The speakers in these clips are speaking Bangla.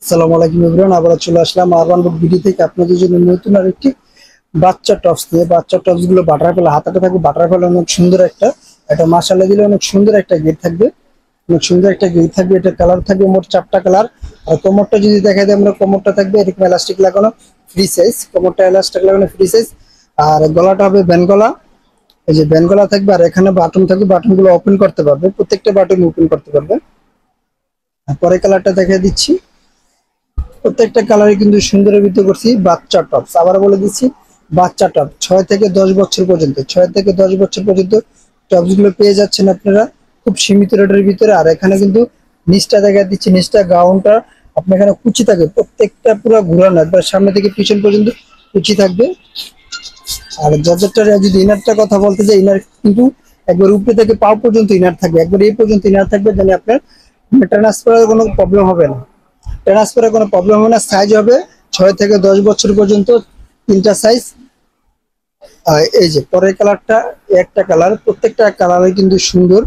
আসসালামু আলাইকুম এভরিওয়ান, আবার চলে আসলাম আরবান বুক ভিডিও থেকে আপনাদের জন্য নতুন আরেকটি বাচ্চা টপস নিয়ে। বাচ্চা টপস গুলো বাটারফ্লাই হাতাটা থাকবে, বাটারফ্লাই অনেক সুন্দর একটা এটা মাশাআল্লাহ দিলে অনেক সুন্দর একটা গেট থাকবে, অনেক সুন্দর একটা গেট থাকবে। এটা কালার থাকবে মোট 4টা কালার। আর কোমরটা যদি দেখা যায় আমরা কোমরটা থাকবে এরকম এলাস্টিক লাগানো ফ্রি সাইজ, কোমরটা এলাস্টিক লাগানো ফ্রি সাইজ। আর গলাটা হবে ব্যান্ড গলা, এই যে ব্যান্ড গলা থাকবে। আর এখানে বাটন থাকবে, বাটন গুলো ওপেন করতে পারবে, প্রত্যেকটা বাটন ওপেন করতে পারবে। আর পরে কালারটা দেখিয়ে দিচ্ছি, প্রত্যেকটা কালারে কিন্তু সুন্দরের ভিতরে করছি বাচ্চা টপস। আবার বলে দিচ্ছি বাচ্চা টপ 6 থেকে 10 বছর পর্যন্ত, 6 থেকে 10 বছর পর্যন্ত টপস গুলো পেয়ে যাচ্ছেন আপনারা খুব সীমিত রেটের ভিতরে। আর এখানে কিন্তু নিচটা দেখা দিচ্ছি, নিচটা গাউনটা আপনার এখানে কুচি থাকবে, প্রত্যেকটা পুরো ঘুরানো একবার সামনে থেকে পিছন পর্যন্ত কুচি থাকবে। আর জর্জেটটার যদি ইনারটার কথা বলতে চাই, ইনার কিন্তু একবার উপরে থেকে পাও পর্যন্ত ইনার থাকবে, একবার এই পর্যন্ত ইনার থাকবে, যেন আপনার ট্রান্সফারের কোনো প্রবলেম হবে না, ট্রান্সফারের কোনো প্রবলেম হবে না। সাইজ হবে 6 থেকে 10 বছর পর্যন্ত, 3টা সাইজ। এই যে পরের কালারটা একটা কালার, প্রত্যেকটা কালারে কিন্তু সুন্দর।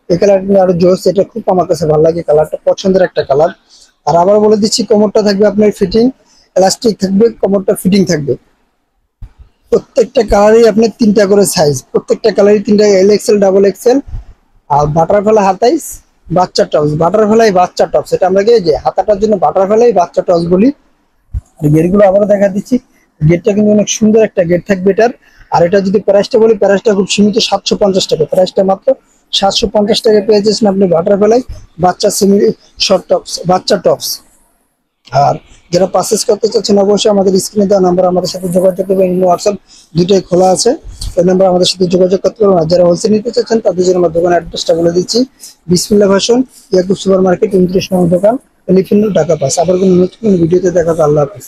এই কালারটা আরো জোস, এটা খুব আমার কাছে ভালো লাগে, কালারটা পছন্দের একটা কালার। আর আবার বলে দিচ্ছি কোমরটা থাকবে আপনার ফিটিং, এলাস্টিক থাকবে, কোমরটা ফিটিং থাকবে। প্রত্যেকটা কালারই আপনার 3টা করে সাইজ, প্রত্যেকটা কালারই 3টা, এল এক্সেল, ডাবল এক্সেল। আর বাটারফ্লাই হাতাইস বাচ্চা টপস, বাটারফ্লাই বাচ্চা টপস, এটা আমরা যে হাতাটার জন্য বাটারফ্লাই বাচ্চা টপস বলি। আর গেটগুলো আবারও দেখা দিচ্ছি, গেটটা কিন্তু অনেক সুন্দর একটা গেট থাকবে এটার। আর এটা যদি প্রাইসটা বলি, প্রাইসটা খুব সীমিত 750 টাকা, প্রাইসটা মাত্র 750 টাকা পেয়ে যাচ্ছেন আপনি বাটারফ্লাই বাচ্চা সেমি শর্ট টপস, বাচ্চা টপস। আর যারা পারচেজ করতে চাচ্ছেন অবশ্যই আমাদের স্ক্রিনে দেওয়া নাম্বার আমাদের সাথে যোগাযোগ করবেন, হোয়াটসঅ্যাপ দুটোই খোলা আছে, ওই নাম্বার আমাদের সাথে যোগাযোগ করতে পারবেন। আর যারা হোলসেল নিতে চাচ্ছেন তাদের জন্য আমার দোকানের অ্যাড্রেসটা বলে দিচ্ছি, বিসমিল্লাহ ফ্যাশন, ইয়াকুব সুপার মার্কেট, 29 নম্বর দোকান, এলিফ্যান্ট রোড, ঢাকা 5। আবার কোনো নতুন ভিডিওতে দেখা হবে। আল্লাহ হাফেজ।